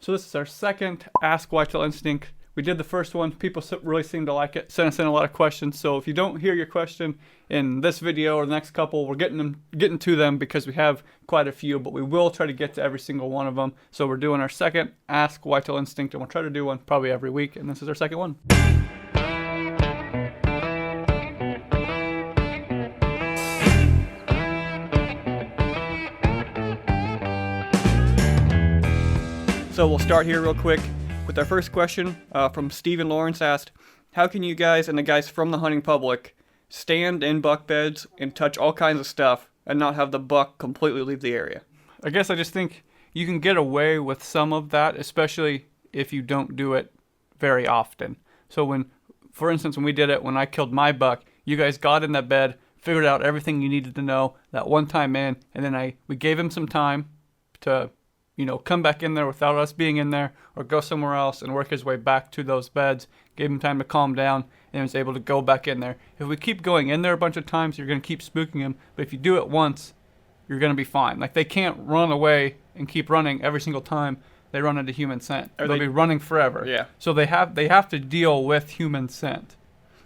So this is our second Ask Whitetail Instinct. We did the first one. People really seem to like it. Sent us in a lot of questions. So if you don't hear your question in this video or the next couple, we're getting to them because we have quite a few, but we will try to get to every single one of them. So we're doing our second Ask Whitetail Instinct, and we'll try to do one probably every week, and this is our second one. So we'll start here real quick with our first question from Stephen Lawrence asked, how can you guys and the guys from the hunting public stand in buck beds and touch all kinds of stuff and not have the buck completely leave the area? I guess I just think you can get away with some of that, especially if you don't do it very often. So for instance, when we did it, when I killed my buck, you guys got in that bed, figured out everything you needed to know that one time in, and then we gave him some time to come back in there without us being in there, or go somewhere else and work his way back to those beds, gave him time to calm down, and was able to go back in there. If we keep going in there a bunch of times, you're going to keep spooking him, but if you do it once, you're going to be fine. Like, they can't run away and keep running every single time they run into human scent. They'll be running forever. Yeah. So they have to deal with human scent.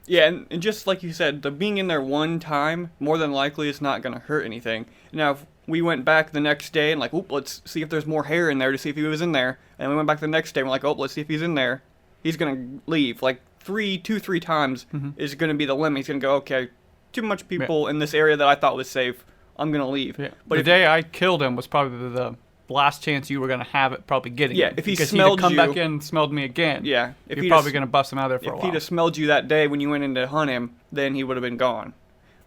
Yeah, and just like you said, the being in there one time, more than likely, is not going to hurt anything. Now, if we went back the next day and let's see if there's more hair in there to see if he was in there. And we went back the next day and we're like, let's see if he's in there. He's going to leave. Like, three times is going to be the limit. He's going to go, okay, too much people in this area that I thought was safe. I'm going to leave. Yeah. But the day I killed him was probably the last chance you were going to have it probably getting him. If he smelled you. Because he'd come back in and smelled me again. Yeah. You're probably going to bust him out of there for a while. If he'd have smelled you that day when you went in to hunt him, then he would have been gone.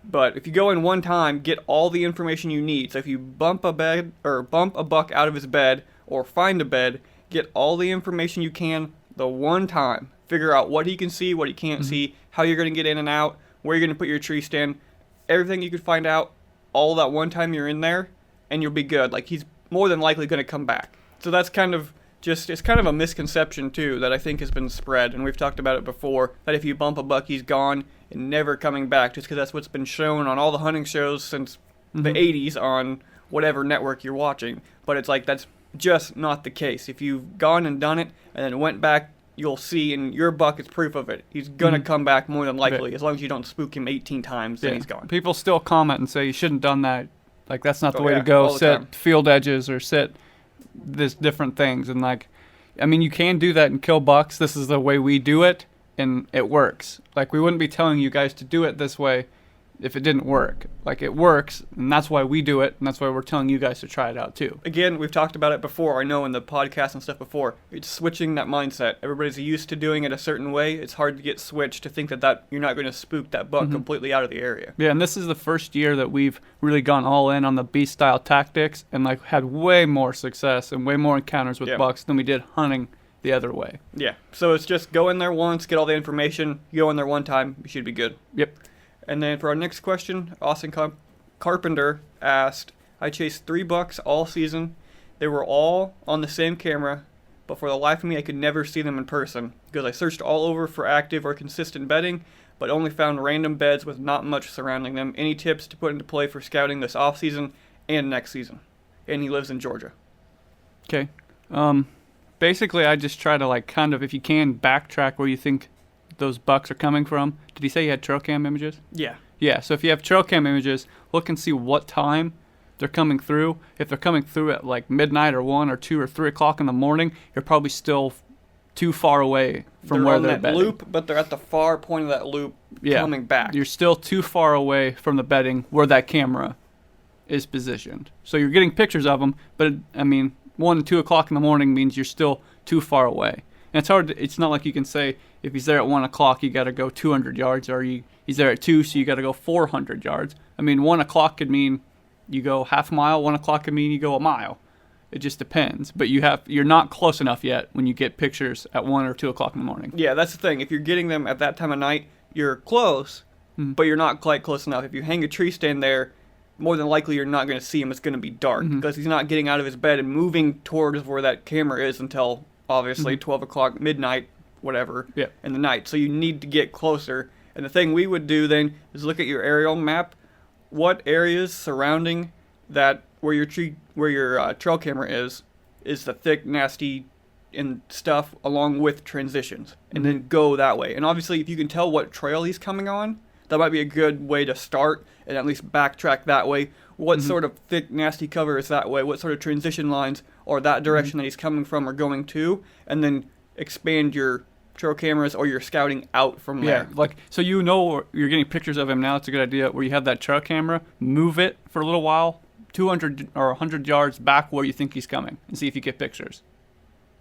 But if you go in one time, get all the information you need. So if you bump a buck out of his bed or find a bed, get all the information you can the one time. Figure out what he can see, what he can't see, how you're going to get in and out, where you're going to put your tree stand, everything you could find out all that one time you're in there, and you'll be good. Like, he's more than likely going to come back. So that's it's kind of a misconception too that I think has been spread, and we've talked about it before, that if you bump a buck, he's gone and never coming back, just because that's what's been shown on all the hunting shows since the 80s on whatever network you're watching. But it's like, that's just not the case. If you've gone and done it and then went back, you'll see, and your buck is proof of it. He's going to come back more than likely, as long as you don't spook him 18 times, then he's gone. People still comment and say you shouldn't have done that. Like, that's not the way to go. Sit field edges or sit this different things. And you can do that and kill bucks. This is the way we do it, and it works. Like, we wouldn't be telling you guys to do it this way if it didn't work. Like, it works, and that's why we do it, and that's why we're telling you guys to try it out too. Again, we've talked about it before, I know in the podcast and stuff before. It's switching that mindset. Everybody's used to doing it a certain way. It's hard to get switched to think that you're not going to spook that buck completely out of the area. Yeah, and this is the first year that we've really gone all in on the beast style tactics and had way more success and way more encounters with bucks than we did hunting the other way. Yeah, so it's just go in there once, get all the information, you go in there one time, you should be good. Yep. And then for our next question, Austin Carpenter asked, I chased 3 bucks all season. They were all on the same camera, but for the life of me, I could never see them in person because I searched all over for active or consistent bedding, but only found random beds with not much surrounding them. Any tips to put into play for scouting this off season and next season? And he lives in Georgia. Okay. Basically, I just try to if you can, backtrack where you think those bucks are coming from. Did he say you had trail cam images? Yeah. Yeah, so if you have trail cam images, look and see what time they're coming through. If they're coming through at midnight or 1 or 2 or 3 o'clock in the morning, you're probably still too far away from where they're bedding. They're on that loop, but they're at the far point of that loop coming back. You're still too far away from the bedding where that camera is positioned. So you're getting pictures of them, but 1 and 2 o'clock in the morning means you're still too far away. And it's hard. It's not like you can say if he's there at 1 o'clock, you got to go 200 yards, or he's there at 2, so you got to go 400 yards. 1 o'clock could mean you go half a mile. 1 o'clock could mean you go a mile. It just depends. But you're not close enough yet when you get pictures at 1 or 2 o'clock in the morning. Yeah, that's the thing. If you're getting them at that time of night, you're close, but you're not quite close enough. If you hang a tree stand there, more than likely you're not going to see him. It's going to be dark because he's not getting out of his bed and moving towards where that camera is until obviously 12 o'clock, midnight, whatever, in the night. So you need to get closer. And the thing we would do then is look at your aerial map. What areas surrounding that where your trail camera is the thick, nasty and stuff along with transitions, and then go that way. And obviously, if you can tell what trail he's coming on, that might be a good way to start and at least backtrack that way. What sort of thick, nasty cover is that way? What sort of transition lines or that direction that he's coming from or going to? And then expand your trail cameras or your scouting out from there. Yeah, like, so you know you're getting pictures of him now. It's a good idea where you have that trail camera, move it for a little while, 200 or 100 yards back where you think he's coming, and see if you get pictures.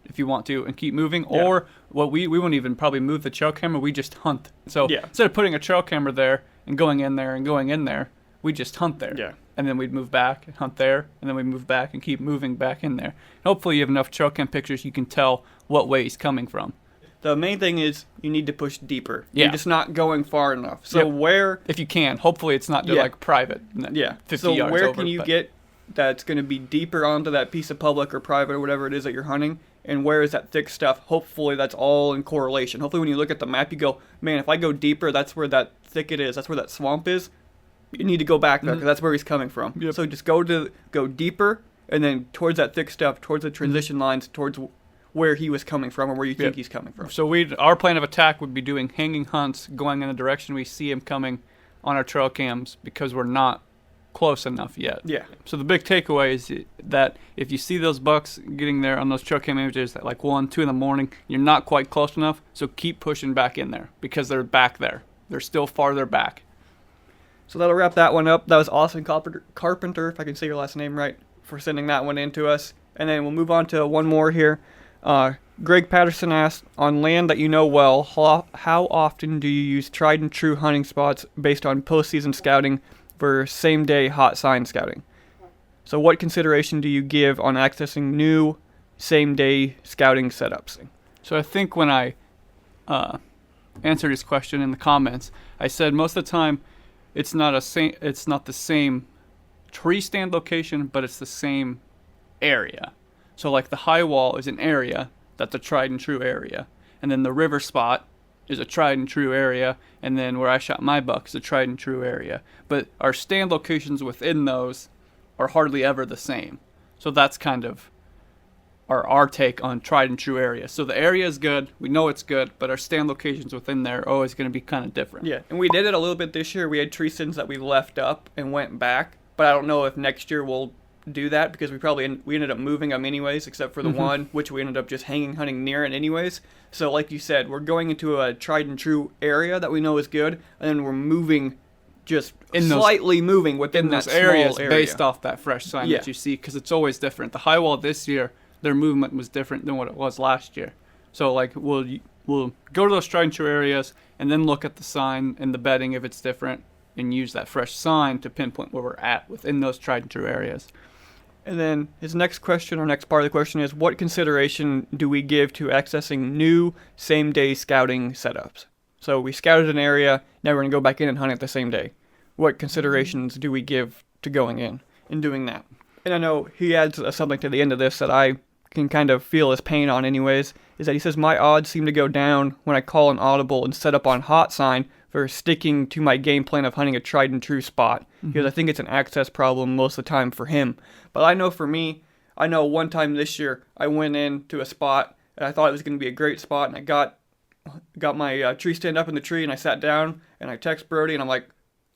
If you want to, and keep moving. Yeah. Or what we won't even probably move the trail camera, we just hunt. So instead of putting a trail camera there and going in there, we just hunt there. Yeah. And then we'd move back and hunt there, and then we'd move back and keep moving back in there. And hopefully you have enough trail cam pictures you can tell what way he's coming from. The main thing is you need to push deeper. Yeah. You're just not going far enough. So where... If you can. Hopefully it's not like private. 50 yards over. So where can you get that's going to be deeper onto that piece of public or private or whatever it is that you're hunting? And where is that thick stuff? Hopefully that's all in correlation. Hopefully when you look at the map, you go, man, if I go deeper, that's where that thicket is. That's where that swamp is. You need to go back there because that's where he's coming from. Yep. So just go deeper and then towards that thick stuff, towards the transition lines, towards where he was coming from or where you think he's coming from. So our plan of attack would be doing hanging hunts, going in the direction we see him coming on our trail cams because we're not close enough yet. Yeah. So the big takeaway is that if you see those bucks getting there on those trail cam images at like 1, 2 in the morning, you're not quite close enough. So keep pushing back in there because they're back there. They're still farther back. So that'll wrap that one up. That was Austin Carpenter, if I can say your last name right, for sending that one in to us. And then we'll move on to one more here. Greg Patterson asked, on land that you know well, how often do you use tried and true hunting spots based on postseason scouting for same-day hot sign scouting? So what consideration do you give on accessing new same-day scouting setups? So I think when I answered his question in the comments, I said most of the time it's not the same tree stand location, but it's the same area. So like the high wall is an area that's a tried and true area, and then the river spot is a tried and true area, and then where I shot my buck is a tried and true area. But our stand locations within those are hardly ever the same. So that's kind of our take on tried and true area. So the area is good, we know it's good, but our stand locations within there are always going to be kind of different. Yeah, and we did it a little bit this year. We had tree stands that we left up and went back, but I don't know if next year we'll do that because we ended up moving them anyways, except for the one which we ended up just hunting near it anyways. So like you said, we're going into a tried and true area that we know is good, and then we're moving, just slightly moving within that small areas area. Based off that fresh sign that you see, because it's always different. The high wall this year, their movement was different than what it was last year. So like we'll go to those tried and true areas and then look at the sign and the bedding if it's different, and use that fresh sign to pinpoint where we're at within those tried and true areas. And then his next question, or next part of the question, is what consideration do we give to accessing new same-day scouting setups? So we scouted an area, now we're going to go back in and hunt it the same day. What considerations do we give to going in and doing that? And I know he adds something to the end of this that I can kind of feel his pain on anyways, is that he says, my odds seem to go down when I call an audible and set up on hot sign for sticking to my game plan of hunting a tried and true spot, because I think it's an access problem most of the time for him. But I know for me, I know one time this year I went into a spot and I thought it was going to be a great spot, and I got my tree stand up in the tree and I sat down and I text Brody and I'm like,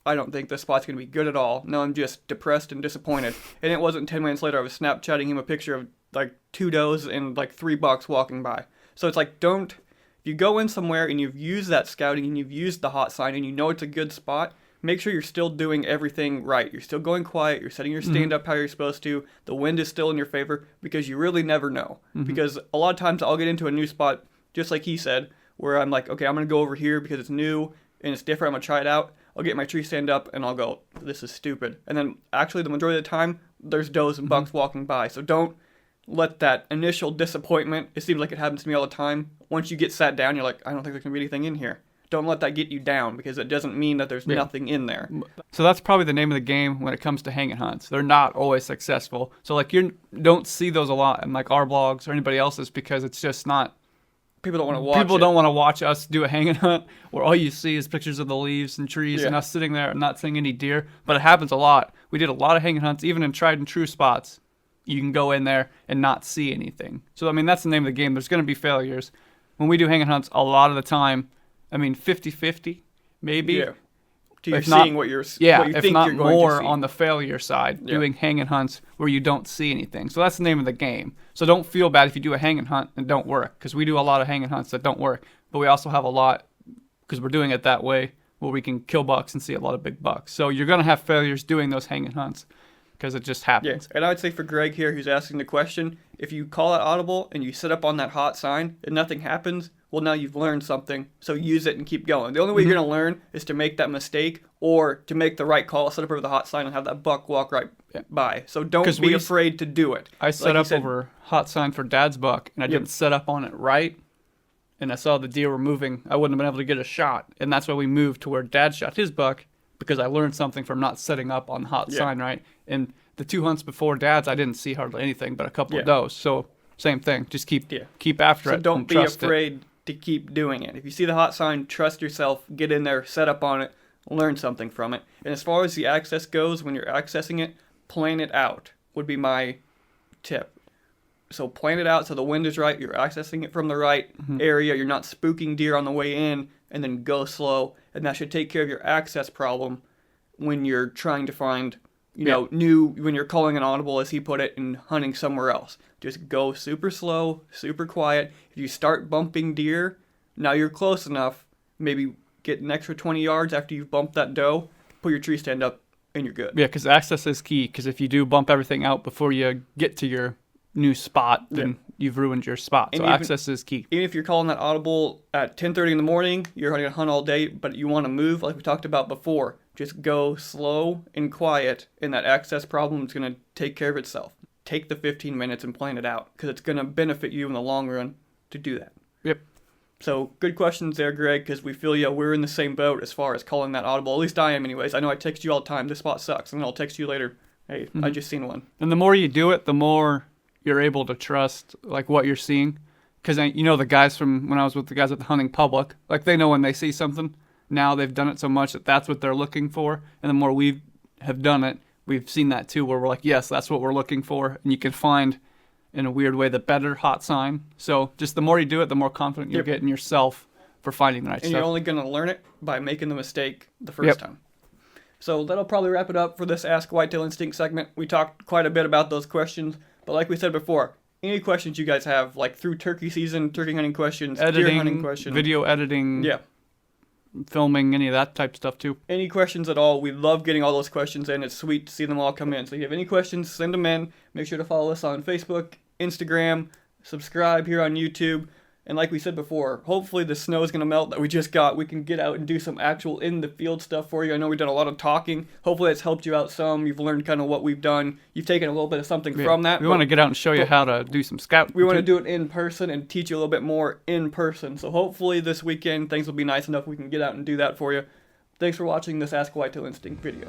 I don't think this spot's going to be good at all. No, I'm just depressed and disappointed. And it wasn't 10 minutes later I was Snapchatting him a picture of like 2 does and like 3 bucks walking by. So it's like, if you go in somewhere and you've used that scouting and you've used the hot sign and you know it's a good spot, make sure you're still doing everything right. You're still going quiet. You're setting your stand up how you're supposed to. The wind is still in your favor, because you really never know. Because a lot of times I'll get into a new spot, just like he said, where I'm like, okay, I'm going to go over here because it's new and it's different. I'm going to try it out. I'll get my tree stand up and I'll go, this is stupid. And then actually the majority of the time, there's does and bucks walking by. So don't let that initial disappointment, it seems like it happens to me all the time, once you get sat down, you're like, I don't think there's going to be anything in here. Don't let that get you down, because it doesn't mean that there's nothing in there. So that's probably the name of the game when it comes to hanging hunts. They're not always successful. So like you don't see those a lot in like our blogs or anybody else's, because it's just not. People don't want to watch People don't want to watch us do a hanging hunt where all you see is pictures of the leaves and trees and us sitting there and not seeing any deer. But it happens a lot. We did a lot of hanging hunts, even in tried and true spots, you can go in there and not see anything. So, I mean, that's the name of the game. There's going to be failures. When we do hanging hunts, a lot of the time, I mean, 50-50, maybe. Yeah. So you're If not- seeing what you're Yeah, what you if think not you're going more to see. on the failure side, Yeah. doing hanging hunts where you don't see anything. So that's the name of the game. So don't feel bad if you do a hanging hunt and don't work, because we do a lot of hanging hunts that don't work. But we also have a lot, because we're doing it that way, where we can kill bucks and see a lot of big bucks. So you're going to have failures doing those hanging hunts, because it just Yeah, happens. and I would say for Greg here, who's asking the question, if you call out audible and you set up on that hot sign and nothing happens, well, now you've learned something, so use it and keep going. The only way you're going to learn is to make that mistake or to make the right call, set up over the hot sign and have that buck walk right by. So don't 'Cause be we- afraid to do it. I set Like you up said- over hot sign for Dad's buck, and I didn't set up on it right, and I saw the deer were moving. I wouldn't have been able to get a shot, and that's why we moved to where Dad shot his buck, because I learned something from not setting up on the hot sign right. And the 2 hunts before Dad's, I didn't see hardly anything but a couple of does. So same thing, just keep after So it. don't and be trust it. afraid to keep doing it. If you see the hot sign, trust yourself, get in there, set up on it, learn something from it. And as far as the access goes, when you're accessing it, plan it out would be my tip. So plan it out so the wind is right, you're accessing it from the right area, you're not spooking deer on the way in, and then go slow. And that should take care of your access problem when you're trying to find, you know, when you're calling an audible, as he put it, and hunting somewhere else. Just go super slow, super quiet. If you start bumping deer, now you're close enough, maybe get an extra 20 yards after you've bumped that doe, put your tree stand up, and you're good. Yeah, because access is key, because if you do bump everything out before you get to your new spot, then you've ruined your spot. And So access is key. Even if you're calling that audible at 10:30 in the morning, you're going to hunt all day, but you want to move like we talked about before. Just go slow and quiet, and that access problem is going to take care of itself. Take the 15 minutes and plan it out, because it's going to benefit you in the long run to do that. Yep. So good questions there, Greg, because we feel we're in the same boat as far as calling that audible. At least I am anyways. I know I text you all the time, this spot sucks, and then I'll text you later, hey, I just seen one. And the more you do it, the more you're able to trust like what you're seeing. Because you know the guys from when I was with the guys at the hunting public, like they know when they see something. Now they've done it so much that that's what they're looking for. And the more we have done it, we've seen that too, where we're like, yes, that's what we're looking for. And you can find, in a weird way, the better hot sign. So just the more you do it, the more confident you'll get in yourself for finding the right And stuff. you're only going to learn it by making the mistake the first time. So that'll probably wrap it up for this Ask Whitetail Instinct segment. We talked quite a bit about those questions, but like we said before, any questions you guys have, like through turkey season, turkey hunting questions, deer hunting Editing, questions, video editing, yeah, filming, any of that type of stuff too. any questions at all, we love getting all those questions in. It's sweet to see them all come in. So if you have any questions, send them in. Make sure to follow us on Facebook, Instagram, subscribe here on YouTube. And like we said before, hopefully the snow is going to melt that we just got. We can get out and do some actual in-the-field stuff for you. I know we've done a lot of talking. Hopefully it's helped you out some. You've learned kind of what we've done. You've taken a little bit of something from that. We want to get out and show you how to do some scouting. We want to do it in person and teach you a little bit more in person. So hopefully this weekend things will be nice enough we can get out and do that for you. Thanks for watching this Ask Whitetail Instinct video.